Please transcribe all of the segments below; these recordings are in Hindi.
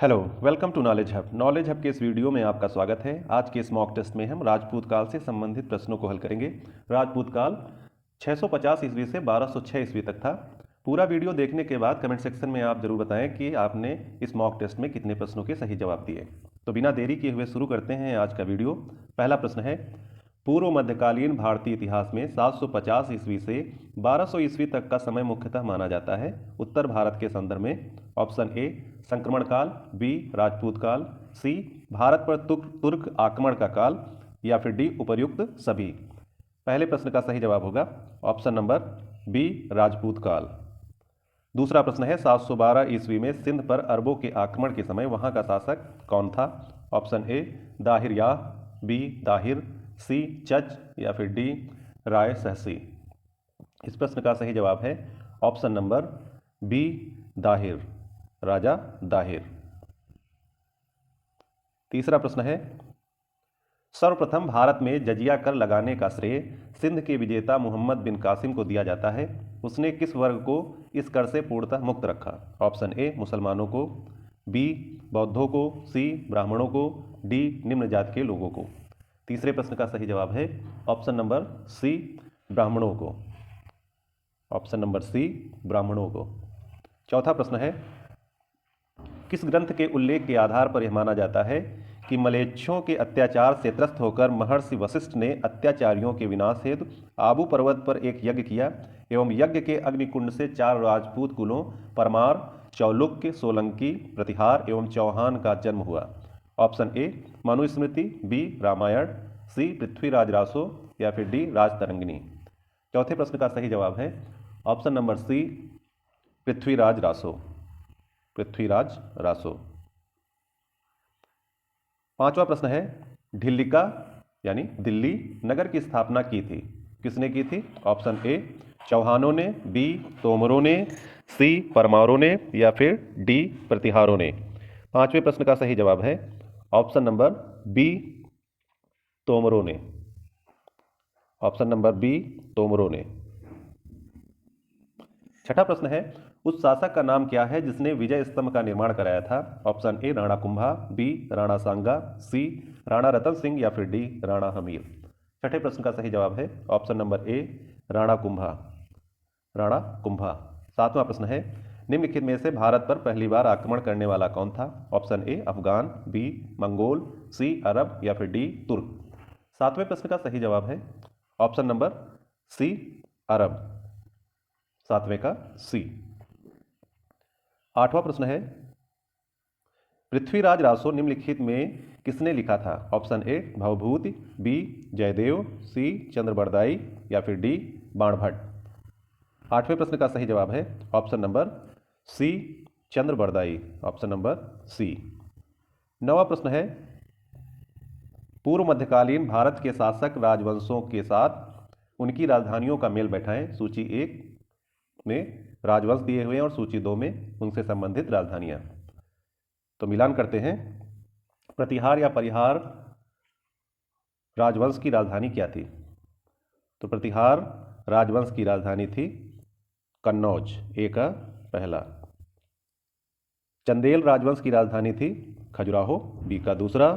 Hello, welcome to knowledge hub. Knowledge hub के इस वीडियो में आपका स्वागत है। आज के इस मॉक टेस्ट में हम राजपूत काल से संबंधित प्रश्नों को हल करेंगे। राजपूत काल 650 ईस्वी से 1206 ईस्वी तक था। पूरा वीडियो देखने के बाद कमेंट सेक्शन में आप जरूर बताएं कि आपने इस मॉक टेस्ट में कितने प्रश्नों के सही जवाब दिए। तो बिना देरी किए हुए शुरू करते हैं आज का वीडियो। पहला प्रश्न है, पूर्व मध्यकालीन भारतीय इतिहास में 750 ईस्वी से 1200 ईस्वी तक का समय मुख्यतः माना जाता है। उत्तर भारत के संदर्भ में ऑप्शन ए संक्रमण काल, बी राजपूत काल, सी भारत पर तुर्क आक्रमण का काल, या फिर डी उपर्युक्त सभी। पहले प्रश्न का सही जवाब होगा ऑप्शन नंबर बी राजपूत काल। दूसरा प्रश्न है, 712 ईस्वी में सिंध पर अरबों के आक्रमण के समय वहां का शासक कौन था? ऑप्शन ए दाहिर याह, बी दाहिर, सी चच, या फिर डी राय सहसी। इस प्रश्न का सही जवाब है ऑप्शन नंबर बी दाहिर, राजा दाहिर। तीसरा प्रश्न है, सर्वप्रथम भारत में जजिया कर लगाने का श्रेय सिंध के विजेता मोहम्मद बिन कासिम को दिया जाता है। उसने किस वर्ग को इस कर से पूर्णतः मुक्त रखा? ऑप्शन ए मुसलमानों को, बी बौद्धों को, सी ब्राह्मणों को, डी निम्न जाति के लोगों को। तीसरे प्रश्न का सही जवाब है ऑप्शन नंबर सी ब्राह्मणों को। ऑप्शन नंबर सी ब्राह्मणों को। चौथा प्रश्न है, किस ग्रंथ के उल्लेख के आधार पर यह माना जाता है कि मलेच्छों के अत्याचार से त्रस्त होकर महर्षि वशिष्ठ ने अत्याचारियों के विनाश हेतु आबू पर्वत पर एक यज्ञ किया एवं यज्ञ के अग्निकुंड से 4 राजपूत कुलों परमार, चौलुक्य, सोलंकी, प्रतिहार एवं चौहान का जन्म हुआ? Option A Manusmriti, B Ramayan, C Prithviraj Raso, या फिर डी राजतरंगिणी। चौथे प्रश्न का सही जवाब है option number C Prithviraj Raso. Prithviraj Raso. पांचवा प्रश्न है, ढिल्लिका यानी दिल्ली नगर की स्थापना की थी? किसने की थी? ऑप्शन ए चौहानों ने, बी तोमरों ने, सी परमारों ने, या फिर डी प्रतिहारों ने। पांचवें प्रश्न का सही जवाब है ऑप्शन नंबर बी तोमरों ने। ऑप्शन नंबर बी तोमरों ने। छठा प्रश्न है, उस शासक का नाम क्या है जिसने विजय स्तंभ का निर्माण कराया था? Option A Rana Kumbha, B Rana Sanga, C Rana Ratan Singh, या फिर डी राणा हमीर। छठे प्रश्न का सही जवाब है ऑप्शन नंबर ए राणा कुंभा। राणा कुंभा। सातवां प्रश्न है, निम्नलिखित में से भारत पर पहली बार आक्रमण करने वाला कौन था? Option A Afghan, B Mongol, C Arab, या फिर डी तुर्क। सातवें प्रश्न का सही जवाब है ऑप्शन नंबर सी अरब। सातवें का सी। आठवां प्रश्न है, पृथ्वीराज रासो निम्नलिखित में किसने लिखा था? Option A Bhavabhuti, B Jayadev, C Chand Bardai, या फिर डी बाणभट्ट। आठवें प्रश्न का सही जवाब है option number C Chand Bardai. Option number C. नौवां प्रश्न है, पूर्व मध्यकालीन भारत के शासक राजवंशों के साथ उनकी राजधानियों का मेल बैठाएं। सूची 1 में राजवंश दिए हुए हैं और सूची 2 में उनसे संबंधित राजधानियां। तो मिलान करते हैं। प्रतिहार या परिहार राजवंश की राजधानी क्या थी? तो प्रतिहार राजवंश की राजधानी थी कन्नौज, ए का पहला। चंदेल राजवंश की राजधानी थी खजुराहो, बी का दूसरा।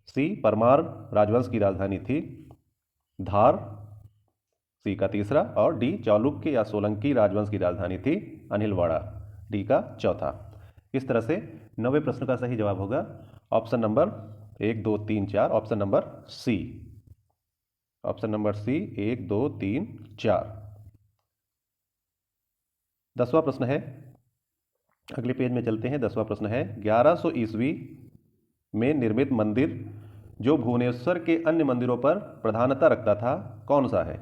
सी परमार राजवंश की राजधानी थी धार, सी का तीसरा। और डी चालुक्य या सोलंकी राजवंश की राजधानी थी अनिलवाड़ा, डी का चौथा। इस तरह से 90 प्रश्न का सही जवाब होगा option number 1, 2, 3, 4। Option number C. Option number C 1, 2, 3, 4। 10वां प्रश्न है, अगले पेज में चलते हैं। 10वां प्रश्न है, 1100 ईस्वी में निर्मित मंदिर जो भुवनेश्वर के अन्य मंदिरों पर प्रधानता रखता था कौन सा है?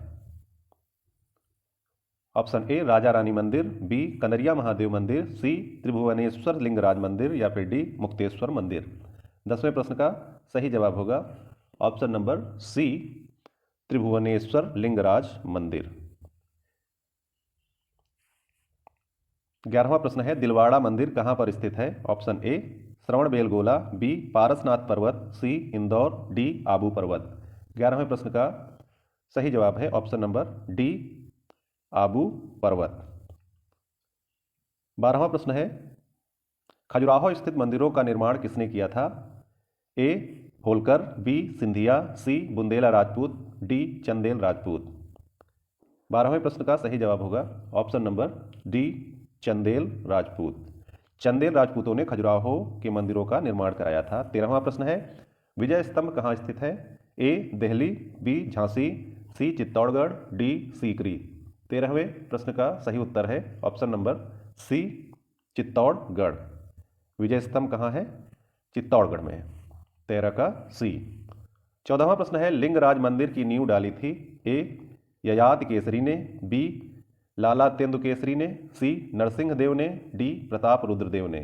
ऑप्शन ए राजा रानी मंदिर, बी कनरिया महादेव मंदिर, सी त्रिभुवनेश्वर लिंगराज मंदिर, या फिर डी मुक्तेश्वर मंदिर। 10वें प्रश्न का सही जवाब होगा ऑप्शन नंबर सी त्रिभुवनेश्वर लिंगराज मंदिर। 11वां प्रश्न है, दिलवाड़ा मंदिर कहां पर स्थित है? Option A Shravanabelagola, B Parasnath पर्वत, सी इंदौर, डी आबू पर्वत। 11वें प्रश्न का सही जवाब है ऑप्शन नंबर डी आबू पर्वत। 12वां प्रश्न है, खजुराहो स्थित मंदिरों का निर्माण किसने किया था? ए होलकर, बी सिंधिया, सी बुंदेला राजपूत, डी चंदेल राजपूत। 12वें प्रश्न का सही जवाब होगा option number D Chandel Rajput. Chandel राजपूतों ने खजुराहो के मंदिरों का निर्माण कराया था। 13वां प्रश्न है विजय स्तंभ कहाँ स्थित है? ए दिल्ली, बी झांसी, सी चित्तौड़गढ़, डी सीकरी। 13वें प्रश्न का सही उत्तर है ऑप्शन नंबर सी चित्तौड़गढ़। विजय स्तंभ कहाँ है? चित्तौड़गढ़ में। 13 का सी। 14वां प्रश्न है लिंगराज मंदिर की नींव डाली थी? ए ययाति केसरी ने, बी लाला तेंदुकेसरी ने, सी नरसिंह देव ने, डी प्रताप रुद्र देव ने।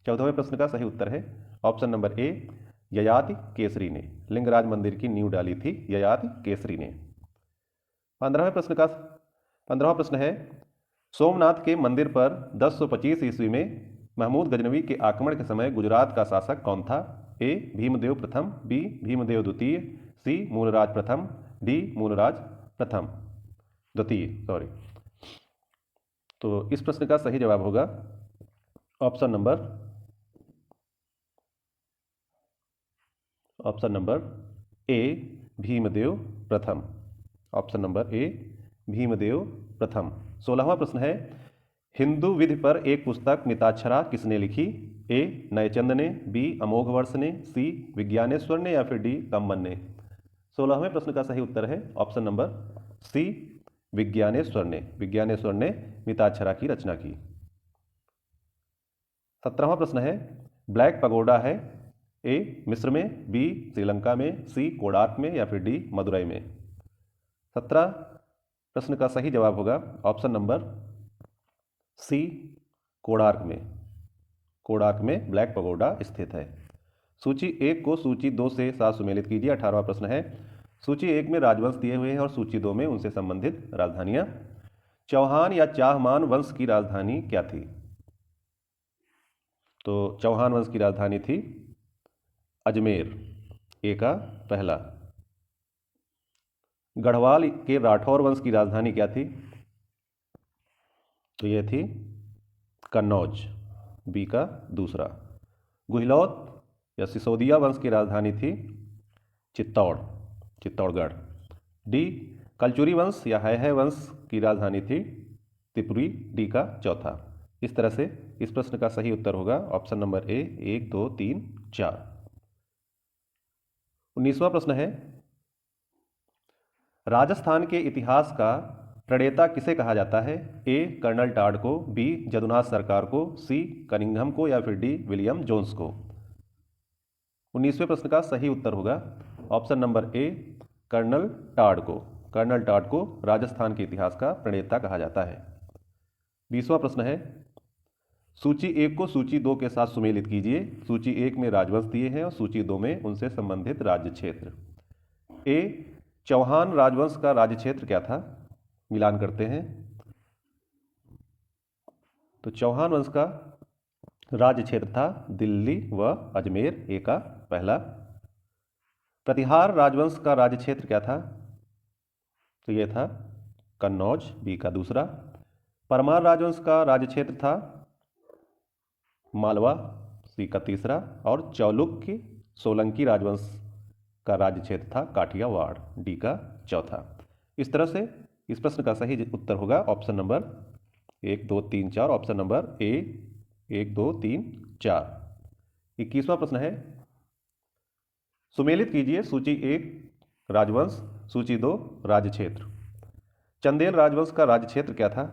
14वें प्रश्न का सही उत्तर है ऑप्शन नंबर ए ययाति केसरी ने। लिंगराज मंदिर की नींव डाली थी ययाति केसरी ने। 15वां प्रश्न है सोमनाथ के मंदिर पर 1025 ईस्वी में महमूद गजनवी के आक्रमण के समय गुजरात का शासक कौन था? ए भीमदेव प्रथम, बी भीमदेव द्वितीय, सी मूलराज प्रथम, डी मूलराज प्रथम द्वितीय सॉरी। तो इस प्रश्न का सही जवाब होगा ऑप्शन नंबर ए भीमदेव प्रथम। ऑप्शन नंबर ए भीमदेव प्रथम। 16वां प्रश्न है हिंदू विधि पर एक पुस्तक मिताक्षरा किसने लिखी? ए नयचंद ने, बी अमोघवर्ष ने, सी विज्ञानेश्वर ने या फिर डी कम्बन ने। 16वें प्रश्न का सही उत्तर है ऑप्शन नंबर सी विज्ञानेश्वर ने। विज्ञानेश्वर ने मिताक्षरा की रचना की। 17वां प्रश्न है ब्लैक पगोडा है ए मिस्र में, बी श्रीलंका में, सी कोणार्क में या फिर डी मदुरई में। 17 प्रश्न का सही जवाब होगा ऑप्शन नंबर सी कोणार्क में। कोणार्क में ब्लैक पगोडा स्थित है। सूची 1 को सूची 2 से साथ सुमेलित कीजिए। 18वां प्रश्न है सूची 1 में राजवंश दिए हुए हैं और सूची 2 में उनसे संबंधित राजधानियां। चौहान या चाहमान वंश की राजधानी क्या थी? तो चौहान वंश की राजधानी थी अजमेर। ए का पहला। गढ़वाल के राठौर वंश की राजधानी क्या थी? तो यह थी कन्नौज। बी का दूसरा। गुहिलौत या सिसोदिया वंश की राजधानी थी चित्तौड़गढ़। डी कलचुरी वंश या है वंश की राजधानी थी त्रिपुरी। डी का चौथा। इस तरह से इस प्रश्न का सही उत्तर होगा ऑप्शन नंबर ए 1 2 3 4। 19वां प्रश्न है राजस्थान के इतिहास का प्रणेता किसे कहा जाता है? ए कर्नल टाड को, बी जदुनाथ सरकार को, सी कनिंघम को या फिर डी विलियम जोन्स को। 19वें प्रश्न का सही उत्तर होगा option number A colonel Tod को। कर्नल टाड को राजस्थान के इतिहास का प्रणेता कहा जाता है। 20वां प्रश्न है सूची 1 को सूची 2 के साथ सुमेलित कीजिए। सूची 1 में राजवंश दिए हैं और सूची 2 में उनसे संबंधित राज्य क्षेत्र। ए चौहान राजवंश का राज्य क्षेत्र क्या था? मिलान करते हैं। तो चौहान वंश का राज्य क्षेत्र था दिल्ली व अजमेर। ए का पहला। प्रतिहार राजवंश का राज्य क्षेत्र क्या था? तो यह था कन्नौज। बी का दूसरा। परमार राजवंश का राज्य क्षेत्र था मालवा। सी का तीसरा। और चौलुक्य सोलंकी राजवंश का राज्य क्षेत्र था काठियावाड़। डी का चौथा। इस तरह से इस प्रश्न का सही उत्तर होगा ऑप्शन नंबर 1 2 3 4। ऑप्शन नंबर ए 1 2 3 4। 21वां प्रश्न है सुमेलित कीजिए सूची 1 राजवंश, सूची 2 राज्य क्षेत्र। चंदेल राजवंश का राज्य क्षेत्र क्या था?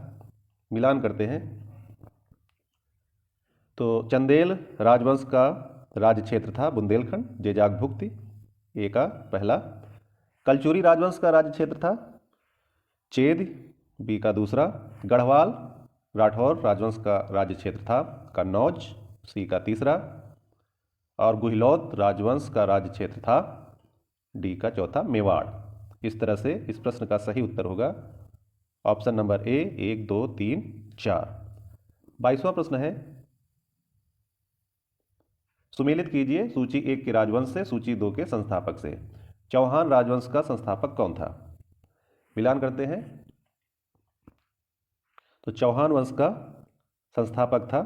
मिलान करते हैं। तो चंदेल राजवंश का राज्य क्षेत्र था बुंदेलखंड जेजाग भुक्ति। ए का पहला। कलचुरी राजवंश का राज्य क्षेत्र था चेद। बी का दूसरा। गढ़वाल राठौर राजवंश का राज्य क्षेत्र था कन्नौज। सी का तीसरा। और गुहिलौत राजवंश का राज्य क्षेत्र था डी का चौथा मेवाड़। इस तरह से इस प्रश्न का सही उत्तर होगा ऑप्शन नंबर ए 1 2 3 4। 22वां प्रश्न है सुमेलित कीजिए सूची 1 के राजवंश से सूची 2 के संस्थापक से। चौहान राजवंश का संस्थापक कौन था? मिलान करते हैं। तो चौहान वंश का संस्थापक था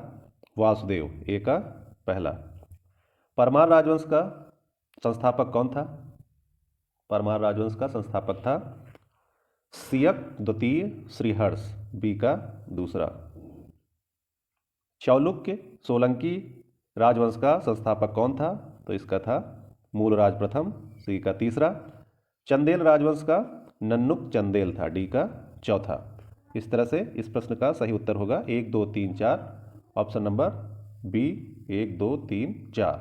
वासुदेव। ए का पहला। परमार राजवंश का संस्थापक कौन था? परमार राजवंश का संस्थापक था सियक द्वितीय श्रीहर्ष, बी का दूसरा। चालुक्य सोलंकी राजवंश का संस्थापक कौन था? तो इसका था मूलराज प्रथम, सी का तीसरा। चंदेल राजवंश का नन्नुक चंदेल था, डी का चौथा। इस तरह से इस प्रश्न का सही उत्तर होगा 1 2 3 4, ऑप्शन नंबर बी 1 2 3 4।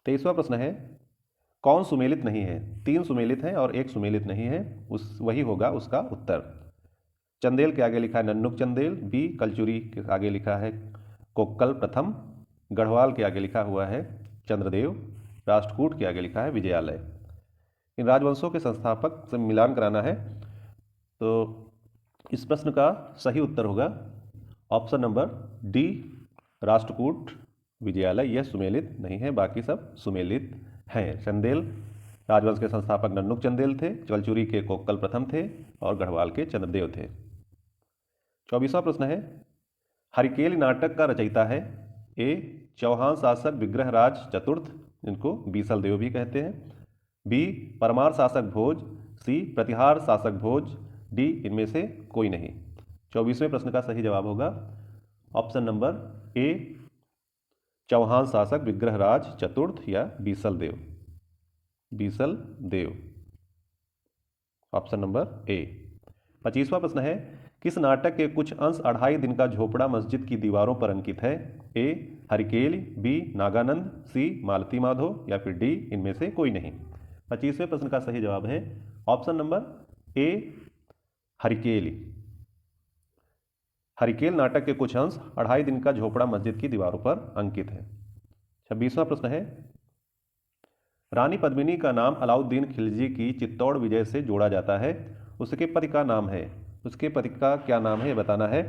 23वां प्रश्न है, कौन सुमेलित नहीं है? 3 सुमेलित हैं और 1 सुमेलित नहीं है, वही होगा उसका उत्तर। चंदेल के आगे लिखा है नन्नुक चंदेल, बी कलचुरी के आगे लिखा है कोक्कल प्रथम, गढ़वाल के आगे लिखा हुआ है चंद्रदेव, राष्ट्रकूट के आगे लिखा है विजयालय। इन राजवंशों के संस्थापक से मिलान कराना है, तो इस प्रश्न का सही उत्तर होगा option number D Rashtrakuta Vijayalaya. यह सुमेलित नहीं है, बाकी सब सुमेलित हैं। चंदेल राजवंश के संस्थापक नन्नुक चंदेल थे, कलचुरी के कोक्कल प्रथम थे और गढ़वाल के चंद्रदेव थे। 24वां प्रश्न है, हरिकेल नाटक का रचयिता है? ए चौहान शासक विग्रहराज चतुर्थ, जिनको बीसल देव भी कहते हैं, बी परमार शासक भोज, सी प्रतिहार शासक भोज, डी इनमें से कोई नहीं। 24वें प्रश्न का सही जवाब होगा ऑप्शन नंबर ए चौहान शासक विग्रहराज चतुर्थ या बीसल देव, बीसल देव, ऑप्शन नंबर ए। 25वां प्रश्न है, किस नाटक के कुछ अंश 2.5 दिन का झोपड़ा मस्जिद की दीवारों पर अंकित है? ए हरिकेल, बी नागानंद, सी मालती माधव या फिर डी इनमें से कोई नहीं। 25वें प्रश्न का सही जवाब है ऑप्शन नंबर ए हरिकेल। हरिकेल नाटक के कुछ अंश 2.5 दिन का झोपड़ा मस्जिद की दीवारों पर अंकित है। 26वां प्रश्न है, रानी पद्मिनी का नाम अलाउद्दीन खिलजी की चित्तौड़ विजय से जोड़ा जाता है, उसके पति का नाम है, उसके पति का क्या नाम है ये बताना है।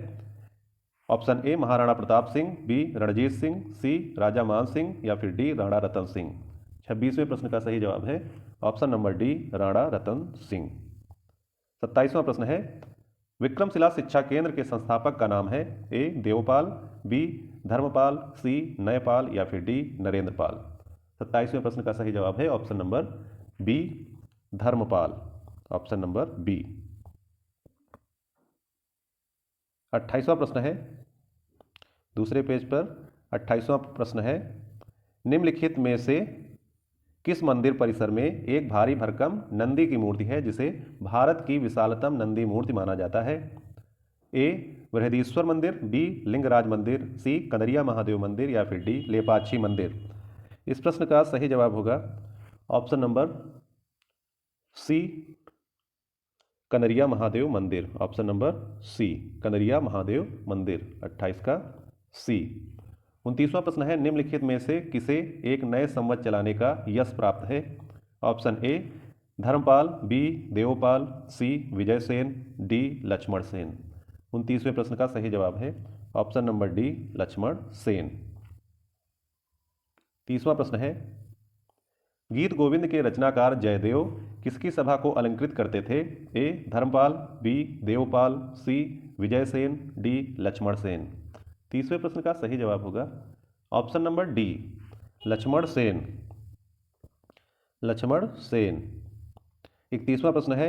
Option A Maharana Pratap Singh, B Ranjit Singh, C Raja Man Singh या फिर डी राणा रतन सिंह। 26वें प्रश्न का सही जवाब है option number D Rana Ratan Singh. 27वां प्रश्न है, विक्रमशिला शिक्षा केंद्र के संस्थापक का नाम है? ए देवपाल, बी धर्मपाल, सी नयपाल या फिर डी नरेंद्रपाल। 27वें प्रश्न का सही जवाब है option number B Dharmapal, option number B. 28वां प्रश्न है, दूसरे पेज पर 28वां प्रश्न है, निम्नलिखित में से किस मंदिर परिसर में एक भारी भरकम नंदी की मूर्ति है जिसे भारत की विशालतम नंदी मूर्ति माना जाता है? ए बृहदीश्वर मंदिर, बी लिंगराज मंदिर, सी कनरिया महादेव मंदिर या फिर डी लेपाक्षी मंदिर। इस प्रश्न का सही जवाब होगा option number C Kandariya Mahadev मंदिर, option number C Kandariya Mahadev मंदिर, 28 का सी। 29वां प्रश्न है, निम्नलिखित में से किसे एक नए संवत चलाने का यश प्राप्त है? Option A Dharmapal, B Devpal, C Vijaysen, D Lakshman Sen. 29वें प्रश्न का सही जवाब है option number D Lakshman Sen. 30वां प्रश्न है, गीत गोविंद के रचनाकार जयदेव किसकी सभा को अलंकृत करते थे? A Dharmapal, B Devpal, C Vijaysen, D Lakshman Sen. 30वें प्रश्न का सही जवाब होगा option number D Lakshman Sen, Lakshman Sen. 31वां प्रश्न है,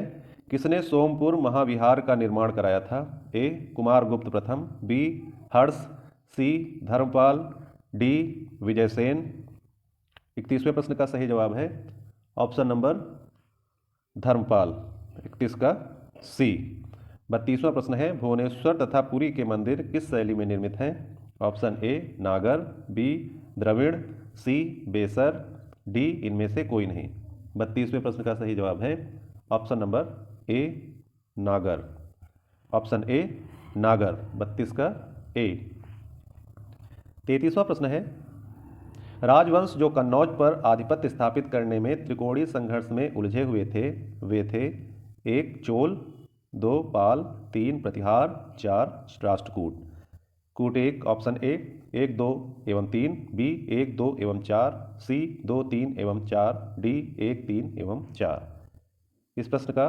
किसने सोमपुर महाविहार का निर्माण कराया था? ए कुमारगुप्त प्रथम, बी हर्ष, सी धर्मपाल, डी विजयसेन। 31वें प्रश्न का सही जवाब है ऑप्शन नंबर धर्मपाल, 31 का सी। 32वां प्रश्न है, भुवनेश्वर तथा पुरी के मंदिर किस शैली में निर्मित हैं? ऑप्शन ए नागर, बी द्रविड़, सी बेसर, डी इनमें से कोई नहीं। 32वें प्रश्न का सही जवाब है ऑप्शन नंबर ए नागर, ऑप्शन ए नागर, 32 का ए। 33वां प्रश्न है, राजवंश जो कन्नौज पर आधिपत्य स्थापित करने में त्रिकोणीय संघर्ष में उलझे हुए थे वे थे? 1 चोल, 2 पाल, 3 प्रतिहार, 4 राष्ट्रकूट। कूट 1 ऑप्शन ए 1 2 एवं 3, बी 1 2 एवं 4, सी 2 3 एवं 4, डी 1 3 एवं 4। इस प्रश्न का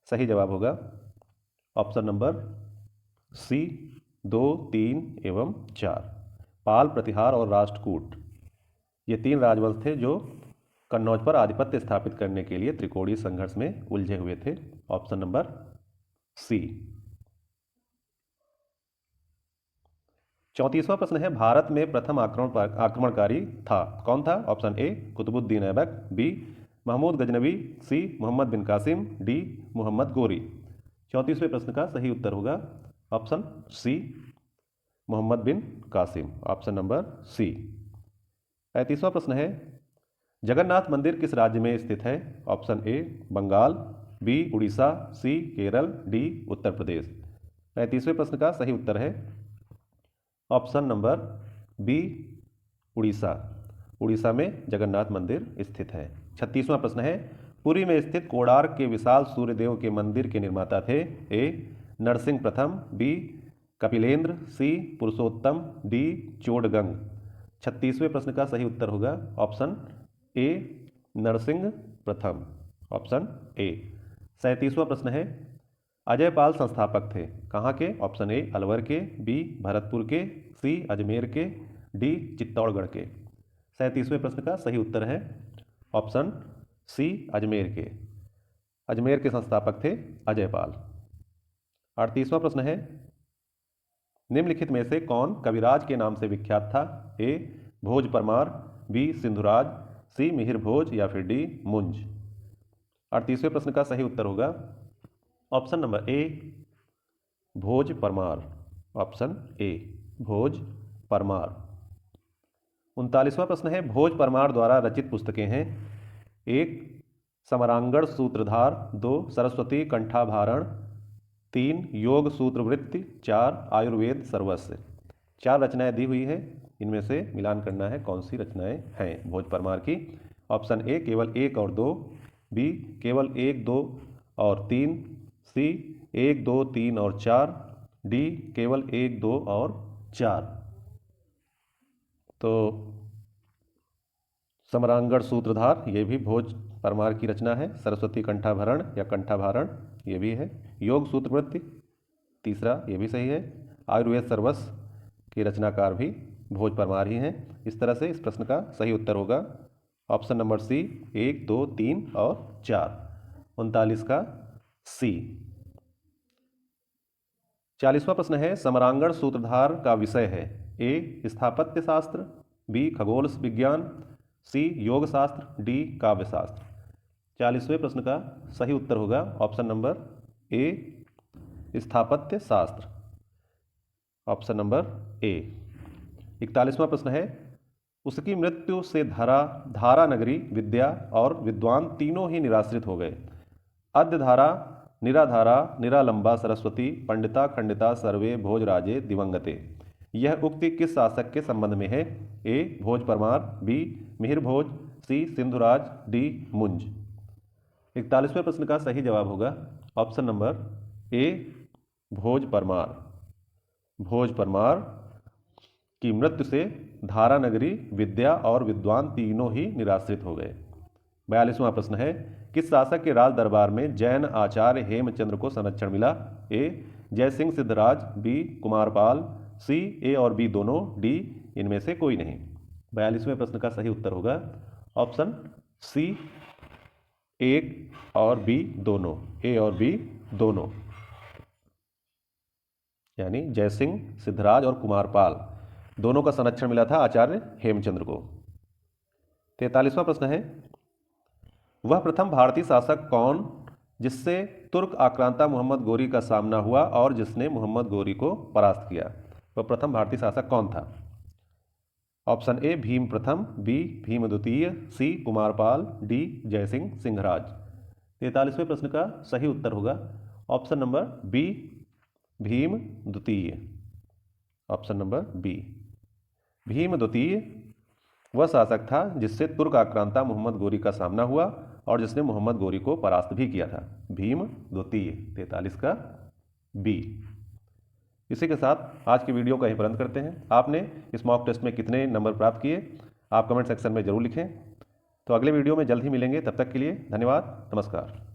सही जवाब होगा ऑप्शन नंबर सी 2 3 एवं 4। पाल, प्रतिहार और राष्ट्रकूट, ये 3 राजवंश थे जो कन्नौज पर आधिपत्य स्थापित करने के लिए त्रिकोणीय संघर्ष में उलझे हुए थे। ऑप्शन नंबर सी। 34वां प्रश्न है, भारत में प्रथम आक्रमणकारी था, कौन था? Option A Qutbuddin Aibak, B Mahmud Ghaznavi, C Mohammad bin Qasim, D Mohammad Ghori. 34वें प्रश्न का सही उत्तर होगा option C, Mohammad bin Qasim. Option number C. 35वां प्रश्न है, जगन्नाथ मंदिर किस राज्य में स्थित है? Option A Bengal, B Orissa, C Kerala, D Uttar Pradesh. 35वें प्रश्न का सही उत्तर है option number B Orissa. Orissa में जगन्नाथ मंदिर स्थित है। 36वां प्रश्न है, पुरी में स्थित कोणार्क के विशाल सूर्यदेव के मंदिर के निर्माता थे? ए नरसिंह प्रथम, बी कपिलेंद्र, सी पुरुषोत्तम, डी चोडगंग। 36वें प्रश्न का सही उत्तर होगा ऑप्शन ए नरसिंह प्रथम। Option A. 37वां प्रश्न है, अजयपाल संस्थापक थे, कहाँ के? ऑप्शन ए अलवर के, बी भरतपुर के, सी अजमेर के, डी चित्तौड़गढ़ के। 37वें प्रश्न का सही उत्तर है ऑप्शन सी अजमेर के। अजमेर के संस्थापक थे अजयपाल। 38वां प्रश्न है, निम्नलिखित में से कौन कविराज के नाम से विख्यात था? ए भोज परमार, बी सिंधुराज, सी मिहिर भोज या फिर डी मुंज। 38वें प्रश्न का सही उत्तर होगा option number A Bhoj Parmar. Option A Bhoj Parmar. 39वां प्रश्न है, भोज परमार द्वारा रचित पुस्तकें हैं? एक समरांगण सूत्रधार, 2 सरस्वती कंठाभारण, 3 योग सूत्रवृत्ति, 4 आयुर्वेद सर्वस्व। 4 रचनाएं दी हुई है, इनमें से मिलान करना है कौन सी रचनाएं हैं भोज परमार की। ऑप्शन ए केवल 1 और 2, बी केवल 1, 2 और 3, सी 1, 2, 3 और 4, डी केवल 1, 2 और 4। तो समरांगण सूत्रधार ये भी भोज परमार की रचना है। सरस्वती कंठाभरण या कंठाभारण ये भी है। योग सूत्रवृत्ति तीसरा ये भी सही है। आयुर्वेद सर्वस्व के रचनाकार भी भोज परमार ही हैं। इस तरह से इस प्रश्न का सही उत्तर होगा ऑप्शन नंबर सी 1, 2, 3 और 4। 39 का सी। 40वां प्रश्न है, समरांगण सूत्रधार का विषय है? ए स्थापत्य शास्त्र, बी खगोल विज्ञान, सी योग शास्त्र, डी काव्य शास्त्र। 40वें प्रश्न का सही उत्तर होगा ऑप्शन नंबर ए स्थापत्य शास्त्र। ऑप्शन नंबर ए। 41वां प्रश्न है, उसकी मृत्यु से धारा नगरी, विद्या और विद्वान तीनों ही निराश्रित हो गए। अद्यधारा, निराधारा, निरालंबा सरस्वती, पंडिता खंडिता सर्वे भोजराजे दिवंगते। यह उक्ति किस शासक के संबंध में है? ए भोज परमार, बी मिहिर भोज, सी सिंधुराज, डी मुंज। 41वें प्रश्न का सही जवाब होगा option number A Bhoj Parmar. भोज परमार की मृत्यु से धारा नगरी, विद्या और विद्वान तीनों ही निराश्रित हो गए। 42वां प्रश्न है, किस शासक के राज दरबार में जैन आचार्य हेमचंद्र को संरक्षण मिला? ए जयसिंह सिद्धराज, बी कुमारपाल, सी ए और बी दोनों, डी इनमें से कोई नहीं। 42वें प्रश्न का सही उत्तर होगा ऑप्शन सी 1 और बी दोनों। ए और बी दोनों यानी जयसिंह सिद्धराज और कुमारपाल दोनों का संरक्षण मिला था आचार्य हेमचंद्र को। 43वां प्रश्न है, वह प्रथम भारतीय शासक कौन जिससे तुर्क आक्रांता मोहम्मद गोरी का सामना हुआ और जिसने मोहम्मद गोरी को परास्त किया? वह प्रथम भारतीय शासक कौन था? ऑप्शन ए भीम प्रथम, बी भीम द्वितीय, सी कुमारपाल, डी जयसिंह सिंहराज। 43वें प्रश्न का सही उत्तर होगा ऑप्शन नंबर बी भीम द्वितीय। ऑप्शन नंबर बी भीम द्वितीय वह शासक था जिससे तुर्क आक्रांता मोहम्मद गोरी का सामना हुआ और जिसने मोहम्मद गोरी को परास्त भी किया था। भीम द्वितीय। 43 का बी। इसी के साथ आज की वीडियो का यहीं पर अंत करते हैं। आपने इस मॉक टेस्ट में कितने नंबर प्राप्त किए आप कमेंट सेक्शन में जरूर लिखें। तो अगले वीडियो में जल्द ही मिलेंगे, तब तक के लिए धन्यवाद, नमस्कार।